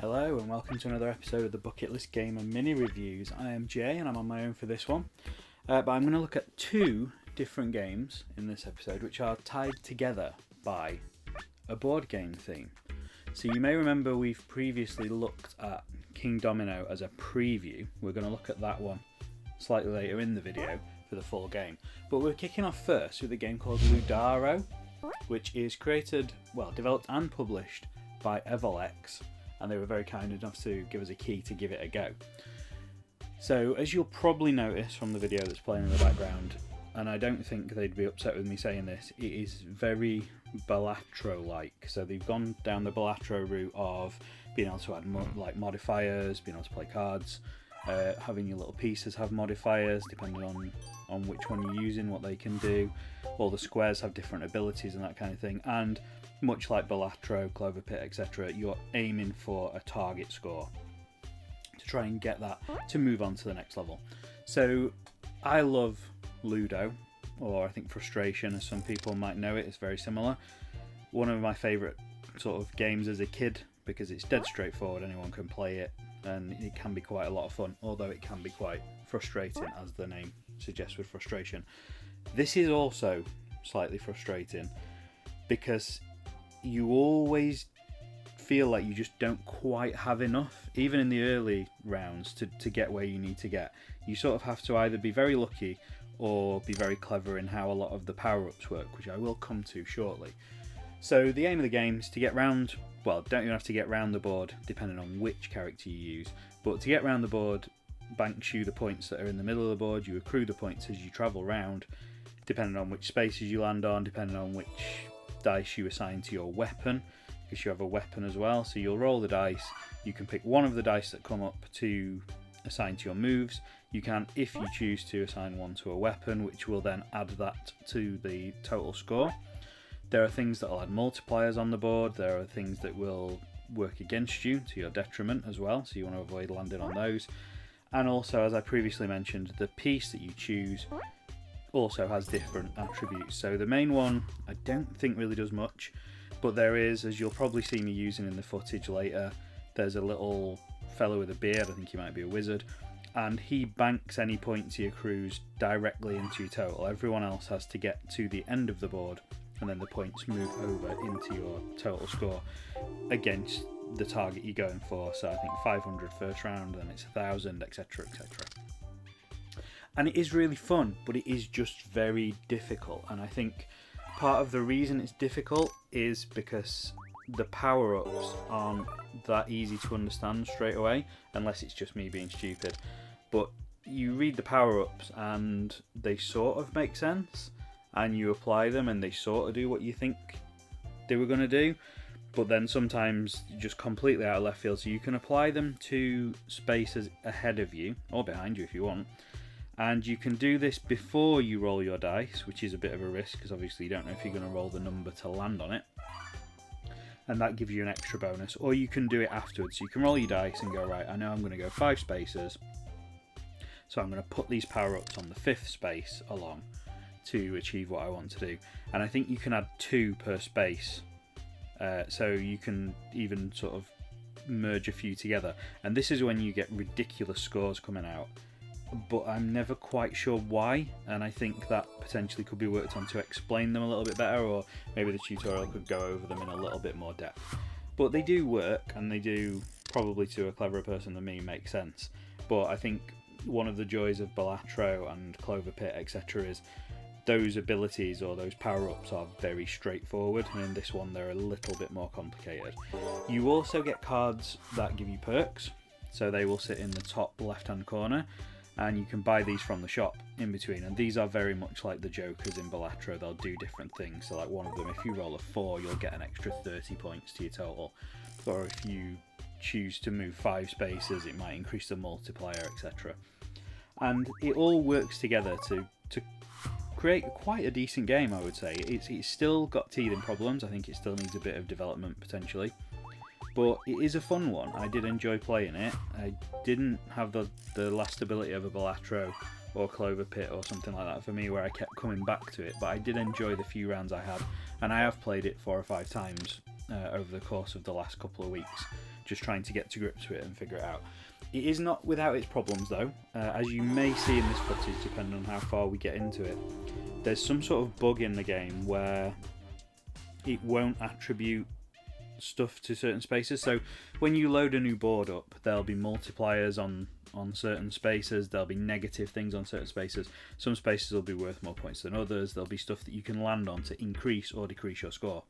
Hello and welcome to another episode of the Bucket List Gamer Mini Reviews. I am Jay and I'm on my own for this one. But I'm going to look at two different games in this episode which are tied together by a board game theme. So you may remember we've previously looked at Kingdomino as a preview. We're going to look at that one slightly later in the video for the full game. But we're kicking off first with a game called Ludaro, which is developed and published by Evolex. And they were very kind enough to give us a key to give it a go. So as you'll probably notice from the video that's playing in the background, and I don't think they'd be upset with me saying this, it is very Baltatro-like. So they've gone down the Baltatro route of being able to add modifiers, being able to play cards, having your little pieces have modifiers depending on which one you're using, what they can do. All the squares have different abilities and that kind of thing. And much like Baltatro, Clover Pit, etc., you're aiming for a target score to try and get that to move on to the next level. So I love Ludo, or I think Frustration as some people might know it. It's very similar. One of my favourite sort of games as a kid because it's dead straightforward, anyone can play it, and it can be quite a lot of fun, although it can be quite frustrating, as the name suggests with Frustration. This is also slightly frustrating because you always feel like you just don't quite have enough, even in the early rounds, to get where you need to get. You sort of have to either be very lucky or be very clever in how a lot of the power-ups work, which I will come to shortly. So the aim of the game is to get round, well, don't even have to get round the board depending on which character you use, but to get round the board banks you the points that are in the middle of the board. You accrue the points as you travel round, depending on which spaces you land on, depending on which dice you assign to your weapon, because you have a weapon as well. So you'll roll the dice, you can pick one of the dice that come up to assign to your moves. You can, if you choose to, assign one to a weapon, which will then add that to the total score. There are things that will add multipliers on the board, there are things that will work against you to your detriment as well, so you want to avoid landing on those. And also, as I previously mentioned, the piece that you choose also has different attributes. So the main one I don't think really does much, but there is, as you'll probably see me using in the footage later, there's a little fellow with a beard, I think he might be a wizard, and he banks any points he accrues directly into your total. Everyone else has to get to the end of the board and then the points move over into your total score against the target you're going for. So I think 500 first round, then it's 1,000, etc, etc. And it is really fun, but it is just very difficult. And I think part of the reason it's difficult is because the power-ups aren't that easy to understand straight away, unless it's just me being stupid. But you read the power-ups and they sort of make sense, and you apply them and they sort of do what you think they were going to do. But then sometimes just completely out of left field. So you can apply them to spaces ahead of you, or behind you if you want. And you can do this before you roll your dice, which is a bit of a risk because obviously you don't know if you're going to roll the number to land on it. And that gives you an extra bonus. Or you can do it afterwards. So you can roll your dice and go, right, I know I'm going to go 5 spaces. So I'm going to put these power-ups on the 5th space along to achieve what I want to do. And I think you can add 2 per space. So you can even sort of merge a few together. And this is when you get ridiculous scores coming out. But I'm never quite sure why, and I think that potentially could be worked on to explain them a little bit better, or maybe the tutorial could go over them in a little bit more depth. But they do work, and they do, probably to a cleverer person than me, make sense. But I think one of the joys of Baltatro and Clover Pit, etc., is those abilities or those power-ups are very straightforward, and in this one they're a little bit more complicated. You also get cards that give you perks, so they will sit in the top left-hand corner, and you can buy these from the shop in between, and these are very much like the Jokers in Baltatro. They'll do different things. So like one of them, if you roll a 4, you'll get an extra 30 points to your total, or if you choose to move 5 spaces, it might increase the multiplier, etc. And it all works together to create quite a decent game, I would say. It's still got teething problems. I think it still needs a bit of development potentially, but it is a fun one. I did enjoy playing it. I didn't have the last ability of a Baltatro or Clover Pit or something like that for me where I kept coming back to it, but I did enjoy the few rounds I had, and I have played it 4 or 5 times over the course of the last couple of weeks. just trying to get to grips with it and figure it out. It is not without its problems though, as you may see in this footage depending on how far we get into it. There's some sort of bug in the game where it won't attribute stuff to certain spaces. So when you load a new board up, there'll be multipliers on certain spaces, there'll be negative things on certain spaces. Some spaces will be worth more points than others. There'll be stuff that you can land on to increase or decrease your score.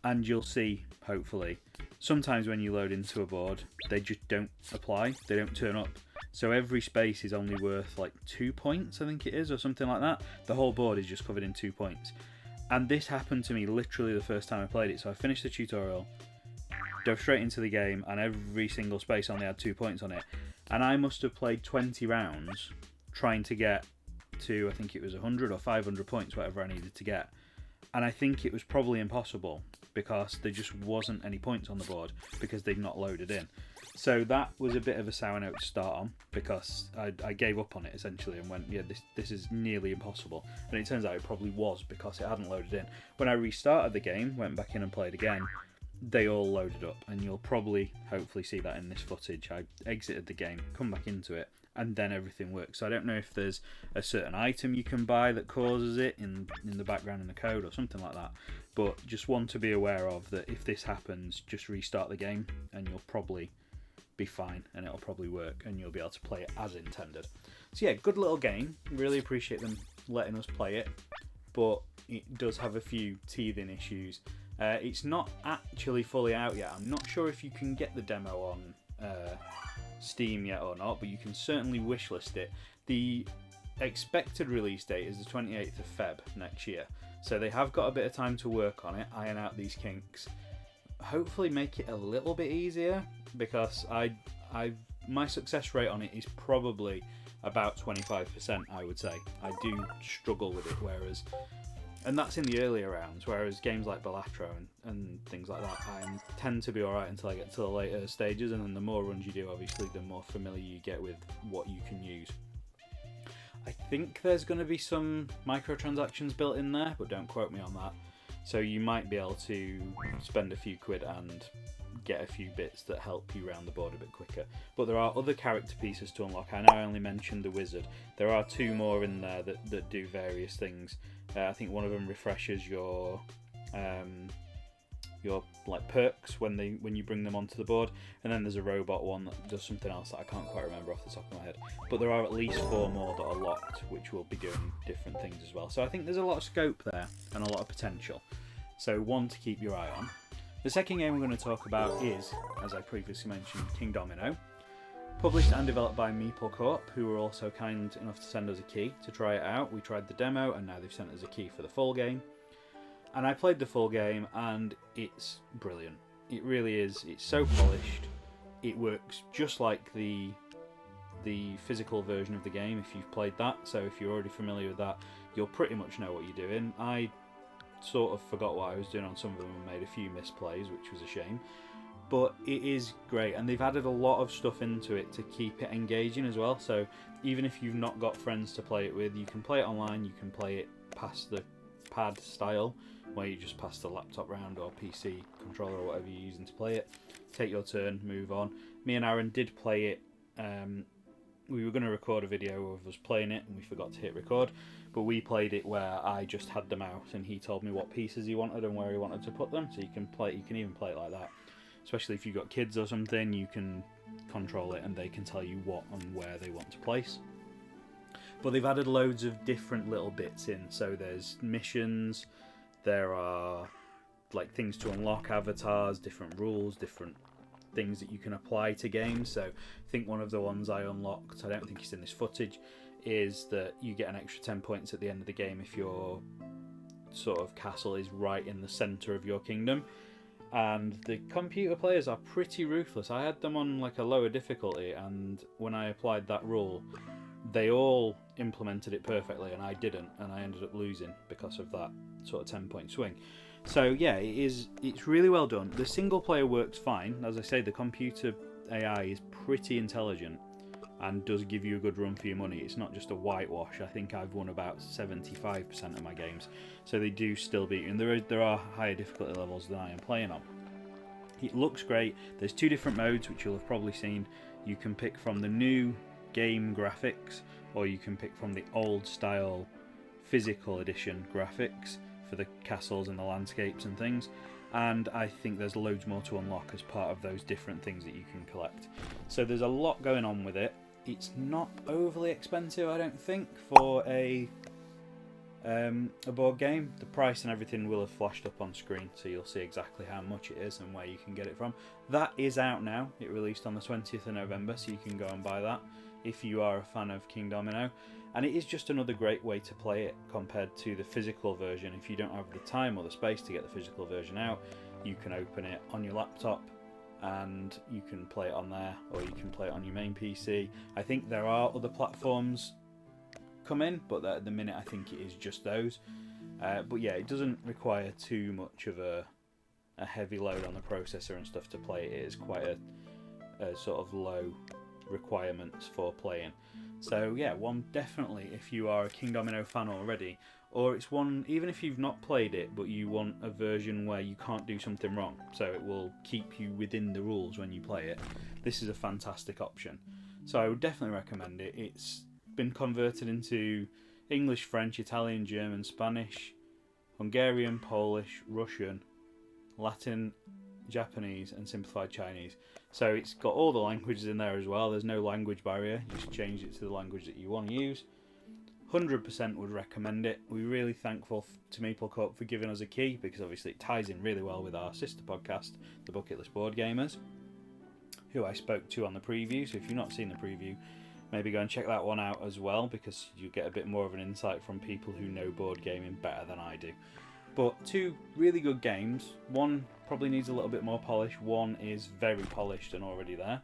And you'll see, hopefully, sometimes when you load into a board, they just don't apply, they don't turn up. So every space is only worth like 2 points, I think it is, or something like that. The whole board is just covered in 2 points. And this happened to me literally the first time I played it. So I finished the tutorial, dove straight into the game, and every single space only had 2 points on it. And I must have played 20 rounds trying to get to, I think it was 100 or 500 points, whatever I needed to get. And I think it was probably impossible because there just wasn't any points on the board because they'd not loaded in. So that was a bit of a sour note to start on because I gave up on it essentially and went, yeah, this is nearly impossible. And it turns out it probably was because it hadn't loaded in. When I restarted the game, went back in and played again, they all loaded up, and you'll probably, hopefully see that in this footage. I exited the game, come back into it, and then everything works. So I don't know if there's a certain item you can buy that causes it in the background in the code or something like that. But just one to be aware of, that if this happens, just restart the game and you'll probably be fine and it'll probably work and you'll be able to play it as intended. So yeah, good little game. Really appreciate them letting us play it, but it does have a few teething issues. It's not actually fully out yet. I'm not sure if you can get the demo on Steam yet or not, but you can certainly wishlist it. The expected release date is the 28th of Feb next year, so they have got a bit of time to work on it, iron out these kinks, hopefully make it a little bit easier, because my success rate on it is probably about 25%, I would say. I do struggle with it, and that's in the earlier rounds, whereas games like Baltatro and things like that, I tend to be alright until I get to the later stages, and then the more runs you do, obviously, the more familiar you get with what you can use. I think there's going to be some microtransactions built in there, but don't quote me on that. So you might be able to spend a few quid and get a few bits that help you round the board a bit quicker. But there are other character pieces to unlock. I know I only mentioned the wizard. There are 2 more in there that do various things. I think one of them refreshes your like perks when you bring them onto the board, and then there's a robot one that does something else that I can't quite remember off the top of my head. But there are at least 4 more that are locked, which will be doing different things as well. So I think there's a lot of scope there and a lot of potential. So one to keep your eye on. The second game we're going to talk about is, as I previously mentioned, Kingdomino. Published and developed by Meeple Corp, who were also kind enough to send us a key to try it out. We tried the demo and now they've sent us a key for the full game. And I played the full game and it's brilliant. It really is. It's so polished. It works just like the physical version of the game if you've played that. So if you're already familiar with that, you'll pretty much know what you're doing. I sort of forgot what I was doing on some of them and made a few misplays, which was a shame. But it is great, and they've added a lot of stuff into it to keep it engaging as well. So even if you've not got friends to play it with, you can play it online, you can play it past the pad style, where you just pass the laptop round or PC controller or whatever you're using to play it. Take your turn, move on. Me and Aaron did play it. We were going to record a video of us playing it and we forgot to hit record, but we played it where I just had them out and he told me what pieces he wanted and where he wanted to put them. So you can even play it like that. Especially if you've got kids or something, you can control it and they can tell you what and where they want to place. But they've added loads of different little bits in. So there's missions, there are like things to unlock, avatars, different rules, different things that you can apply to games. So I think one of the ones I unlocked, I don't think it's in this footage, is that you get an extra 10 points at the end of the game if your sort of castle is right in the centre of your kingdom. And the computer players are pretty ruthless. I had them on like a lower difficulty, and when I applied that rule, they all implemented it perfectly and I didn't, and I ended up losing because of that sort of 10-point swing. So yeah, it's really well done. The single player works fine. As I say, the computer AI is pretty intelligent and does give you a good run for your money. It's not just a whitewash. I think I've won about 75% of my games, so they do still beat you, and there are higher difficulty levels than I am playing on. It looks great. There's 2 different modes, which you'll have probably seen. You can pick from the new game graphics, or you can pick from the old style physical edition graphics for the castles and the landscapes and things. And I think there's loads more to unlock as part of those different things that you can collect. So there's a lot going on with it. It's not overly expensive, I don't think, for a board game. The price and everything will have flashed up on screen, so you'll see exactly how much it is and where you can get it from. That is out now. It released on the 20th of November, so you can go and buy that if you are a fan of Kingdomino. And it is just another great way to play it compared to the physical version. If you don't have the time or the space to get the physical version out, you can open it on your laptop and you can play it on there, or you can play it on your main PC. I think there are other platforms come in, but at the minute I think it is just those. But yeah, it doesn't require too much of a heavy load on the processor and stuff to play. It is quite a sort of low requirements for playing. So yeah, one definitely if you are a Kingdomino fan already, or it's one even if you've not played it but you want a version where you can't do something wrong, so it will keep you within the rules when you play it. This is a fantastic option. So I would definitely recommend it. It's been converted into English, French, Italian, German, Spanish, Hungarian, Polish, Russian, Latin, Japanese and simplified Chinese. So it's got all the languages in there as well. There's no language barrier. You just change it to the language that you want to use. 100% would recommend it. We're really thankful to Meeple Co for giving us a key, because obviously it ties in really well with our sister podcast, the Bucket List Board Gamers, who I spoke to on the preview. So if you've not seen the preview, maybe go and check that one out as well, because you get a bit more of an insight from people who know board gaming better than I do. But 2 really good games. One probably needs a little bit more polish. One is very polished and already there.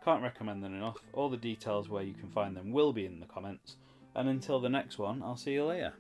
Can't recommend them enough. All the details where you can find them will be in the comments. And until the next one, I'll see you later.